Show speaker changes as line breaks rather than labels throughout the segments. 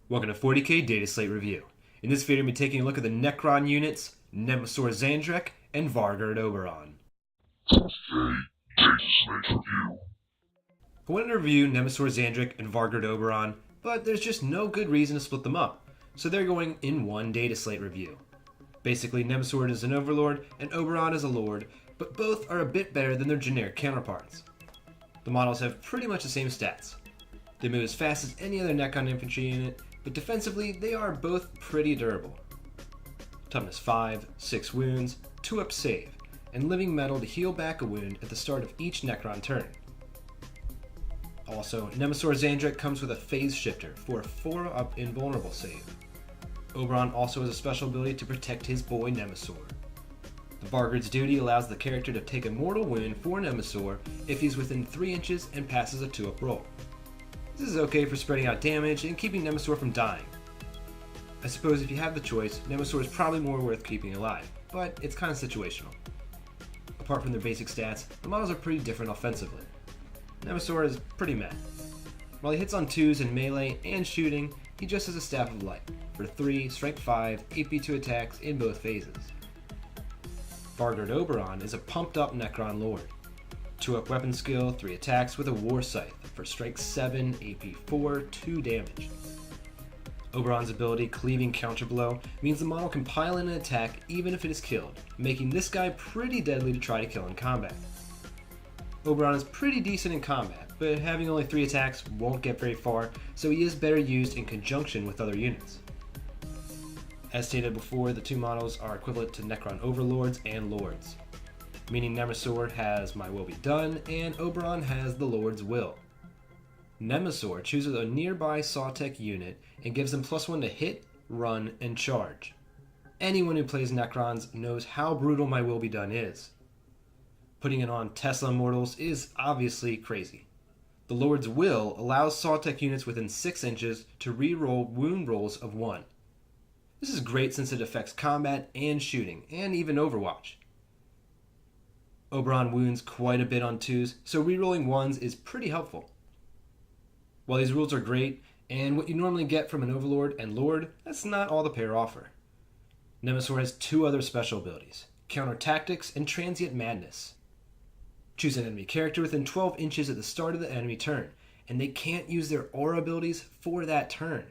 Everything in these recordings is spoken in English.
Welcome to 40k Dataslate Review. In this video, we'll be taking a look at the Necron units, Nemesor Zahndrekh, and Vargard Obyron.
Dataslate Review.
I wanted to review Nemesor Zahndrekh and Vargard Obyron, but there's just no good reason to split them up, so they're going in one Dataslate review. Basically, Nemesor is an overlord and Obyron is a lord, but both are a bit better than their generic counterparts. The models have pretty much the same stats. They move as fast as any other Necron infantry unit, but defensively, they are both pretty durable. Toughness 5, 6 wounds, 2-up save, and living metal to heal back a wound at the start of each Necron turn. Also, Nemesor Zahndrekh comes with a phase shifter for a 4-up invulnerable save. Obyron also has a special ability to protect his boy Nemesor. The Vargard's duty allows the character to take a mortal wound for Nemesor if he's within 3 inches and passes a 2-up roll. This is okay for spreading out damage and keeping Nemesor from dying. I suppose if you have the choice, Nemesor is probably more worth keeping alive, but it's kind of situational. Apart from their basic stats, the models are pretty different offensively. Nemesor is pretty meh. While he hits on 2s in melee and shooting, he just has a Staff of Light for 3, Strength 5, 8b2 attacks in both phases. Vargard Obyron is a pumped up Necron Lord. 2-up weapon skill, 3 attacks with a War Scythe for Strength 7, AP 4, 2 damage. Obyron's ability, Cleaving Counterblow, means the model can pile in an attack even if it is killed, making this guy pretty deadly to try to kill in combat. Obyron is pretty decent in combat, but having only 3 attacks won't get very far, so he is better used in conjunction with other units. As stated before, the two models are equivalent to Necron Overlords and Lords, meaning Nemesor has My Will Be Done, and Obyron has the Lord's Will. Nemesor chooses a nearby Stratagems unit and gives them +1 to hit, run, and charge. Anyone who plays Necrons knows how brutal My Will Be Done is. Putting it on Tesla mortals is obviously crazy. The Lord's Will allows Stratagems units within 6 inches to re-roll wound rolls of 1. This is great since it affects combat and shooting, and even Overwatch. Obyron wounds quite a bit on 2s, so rerolling 1s is pretty helpful. While these rules are great, and what you normally get from an Overlord and Lord, that's not all the pair offer. Nemesor has 2 other special abilities, Counter Tactics and Transient Madness. Choose an enemy character within 12 inches at the start of the enemy turn, and they can't use their aura abilities for that turn.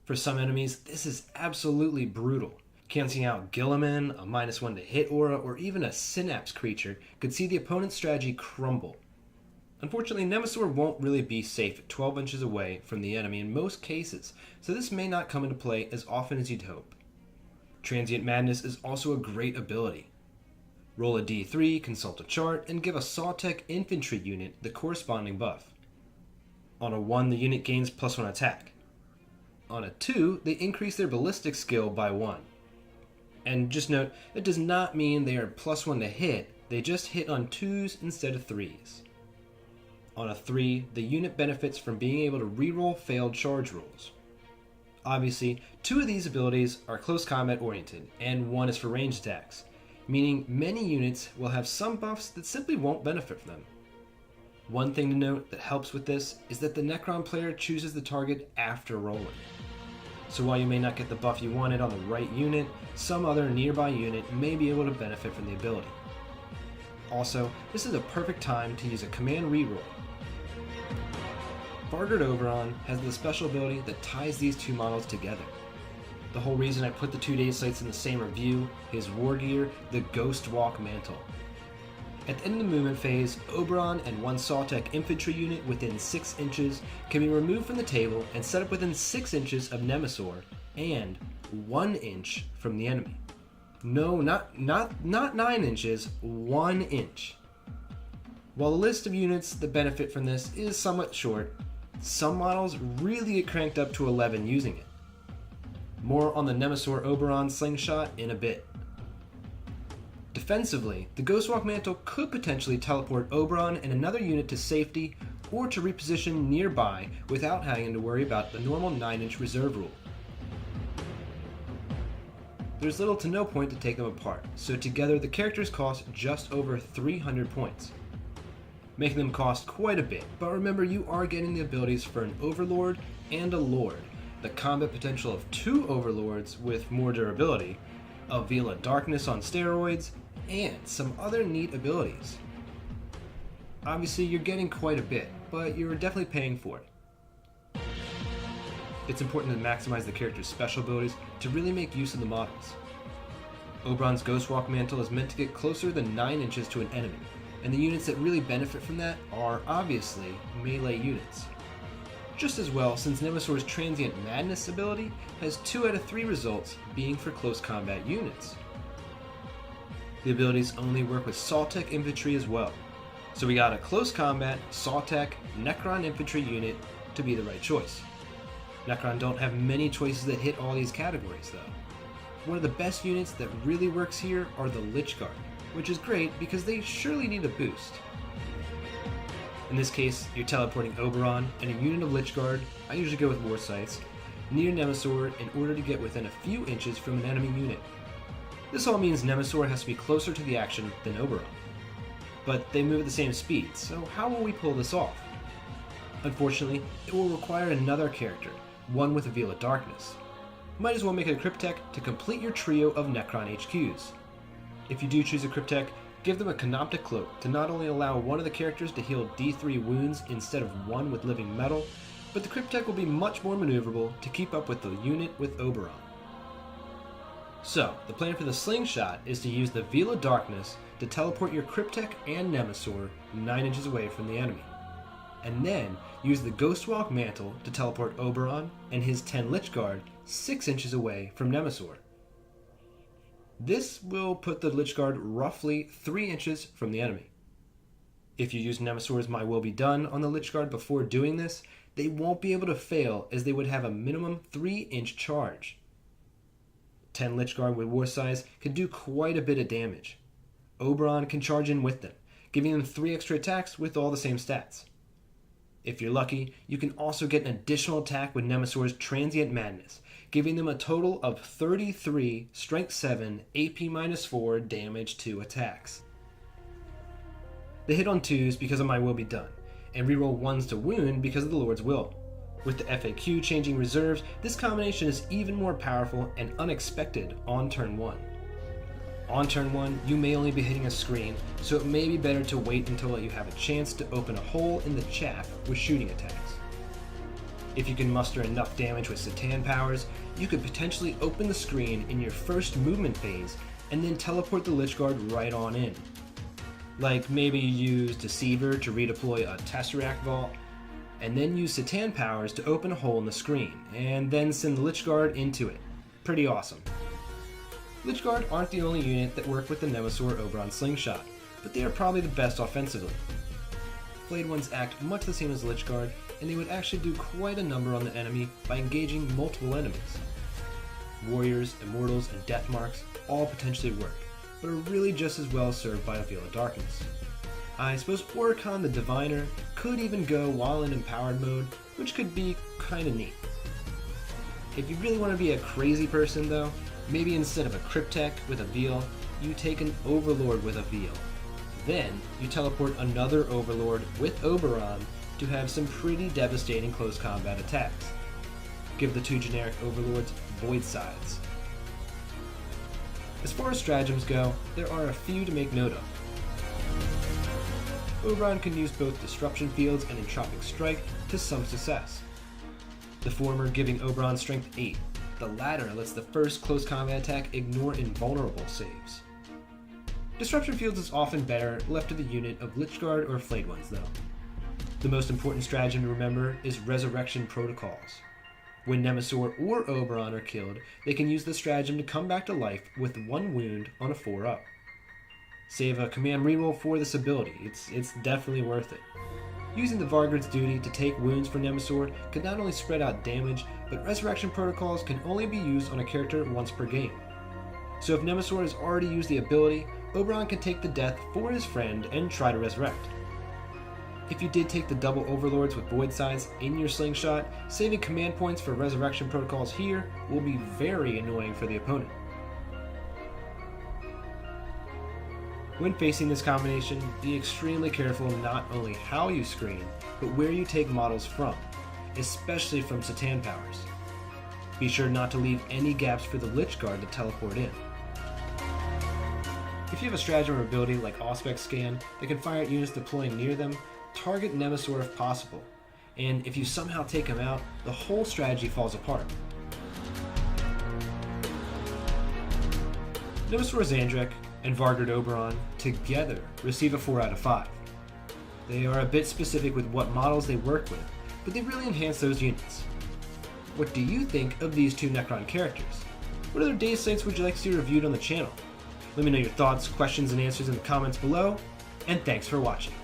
For some enemies, this is absolutely brutal. Canceling out Gilliman, a -1 to hit aura, or even a Synapse creature could see the opponent's strategy crumble. Unfortunately, Nemesor won't really be safe at 12 inches away from the enemy in most cases, so this may not come into play as often as you'd hope. Transient Madness is also a great ability. Roll a d3, consult a chart, and give a Stratagems infantry unit the corresponding buff. On a 1, the unit gains +1 attack. On a 2, they increase their ballistic skill by 1. And just note, that does not mean they are +1 to hit, they just hit on 2s instead of 3s. On a 3, the unit benefits from being able to reroll failed charge rolls. Obviously, 2 of these abilities are close combat oriented, and 1 is for ranged attacks, meaning many units will have some buffs that simply won't benefit from them. One thing to note that helps with this is that the Necron player chooses the target after rolling. So while you may not get the buff you wanted on the right unit, some other nearby unit may be able to benefit from the ability. Also, this is a perfect time to use a command reroll. Vargard Obyron has the special ability that ties these two models together. The whole reason I put the 2 Dataslates in the same review, his war gear, the Ghost Walk Mantle. At the end of the movement phase, Obyron and 1 Stratagems infantry unit within 6 inches can be removed from the table and set up within 6 inches of Nemesor and 1 inch from the enemy. No, not 9 inches, 1 inch. While the list of units that benefit from this is somewhat short, some models really get cranked up to 11 using it. More on the Nemesor Obyron slingshot in a bit. Defensively, the Ghostwalk Mantle could potentially teleport Obyron and another unit to safety or to reposition nearby without having to worry about the normal 9-inch reserve rule. There's little to no point to take them apart, so together the characters cost just over 300 points. making them cost quite a bit, but remember you are getting the abilities for an Overlord and a Lord, the combat potential of 2 overlords with more durability, a Veil of Darkness on steroids, and some other neat abilities. Obviously, you're getting quite a bit, but you're definitely paying for it. It's important to maximize the character's special abilities to really make use of the models. Obyron's Ghostwalk Mantle is meant to get closer than 9 inches to an enemy, and the units that really benefit from that are obviously melee units. Just as well, since Nemesor's Transient Madness ability has 2 out of 3 results being for close combat units. The abilities only work with Zahndrekh infantry as well, so we got a close combat, Zahndrekh, Necron infantry unit to be the right choice. Necron don't have many choices that hit all these categories though. One of the best units that really works here are the Lich Guard, which is great because they surely need a boost. In this case, you're teleporting Obyron and a unit of Lich Guard, I usually go with War Sights, near Nemesor in order to get within a few inches from an enemy unit. This all means Nemesor has to be closer to the action than Obyron. But they move at the same speed, so how will we pull this off? Unfortunately, it will require another character, one with a Veil of Darkness. Might as well make it a Cryptek to complete your trio of Necron HQs. If you do choose a Cryptek, give them a Canoptic Cloak to not only allow one of the characters to heal D3 wounds instead of 1 with living metal, but the Cryptek will be much more maneuverable to keep up with the unit with Obyron. So, the plan for the Slingshot is to use the Veil of Darkness to teleport your Cryptek and Nemesor 9 inches away from the enemy, and then use the Ghostwalk Mantle to teleport Obyron and his 10 Lich Guard 6 inches away from Nemesor. This will put the Lich Guard roughly 3 inches from the enemy. If you use Nemesor's My Will Be Done on the Lich Guard before doing this, they won't be able to fail as they would have a minimum 3-inch charge. 10 Lich Guard with War Size can do quite a bit of damage. Obyron can charge in with them, giving them 3 extra attacks with all the same stats. If you're lucky, you can also get an additional attack with Nemesor's Transient Madness, giving them a total of 33 Strength 7 AP-4 damage to attacks. They hit on 2s because of My Will Be Done, and reroll 1s to wound because of the Lord's Will. With the FAQ changing reserves, this combination is even more powerful and unexpected on turn 1. On turn 1, you may only be hitting a screen, so it may be better to wait until you have a chance to open a hole in the chaff with shooting attacks. If you can muster enough damage with Satan powers, you could potentially open the screen in your first movement phase and then teleport the Lich Guard right on in. Like maybe use Deceiver to redeploy a Tesseract Vault, and then use Satan powers to open a hole in the screen, and then send the Lich Guard into it. Pretty awesome. Lich Guard aren't the only unit that work with the Nemesor Obyron Slingshot, but they are probably the best offensively. Flayed ones act much the same as Lich Guard, and they would actually do quite a number on the enemy by engaging multiple enemies. Warriors, Immortals, and Deathmarks all potentially work, but are really just as well served by a Veil of Darkness. I suppose Oricon the Diviner could even go while in Empowered mode, which could be kinda neat. If you really want to be a crazy person though, maybe instead of a Cryptek with a Veil, you take an Overlord with a Veil. Then, you teleport another Overlord with Obyron to have some pretty devastating close combat attacks. Give the 2 generic Overlords Void Sides. As far as stratagems go, there are a few to make note of. Obyron can use both Disruption Fields and Entropic Strike to some success. The former giving Obyron Strength 8, the latter lets the first close combat attack ignore invulnerable saves. Disruption Fields is often better left to the unit of Lich Guard or Flayed Ones though. The most important stratagem to remember is Resurrection Protocols. When Nemesor or Obyron are killed, they can use the stratagem to come back to life with 1 wound on a 4-up. Save a command reroll for this ability, it's definitely worth it. Using the Vargard's Duty to take wounds for Nemesor can not only spread out damage, but Resurrection Protocols can only be used on a character once per game. So if Nemesor has already used the ability, Obyron can take the death for his friend and try to resurrect. If you did take the double Overlords with Void Sides in your Slingshot, saving command points for Resurrection Protocols here will be very annoying for the opponent. When facing this combination, be extremely careful not only how you screen, but where you take models from, especially from Satan powers. Be sure not to leave any gaps for the Lich Guard to teleport in. If you have a stratagem or ability like Auspex Scan that can fire at units deploying near them, target Nemesor if possible, and if you somehow take him out, the whole strategy falls apart. Nemesor Zahndrekh and Vargard Obyron together receive a 4 out of 5. They are a bit specific with what models they work with, but they really enhance those units. What do you think of these two Necron characters? What other dataslates would you like to see reviewed on the channel? Let me know your thoughts, questions, and answers in the comments below, and thanks for watching.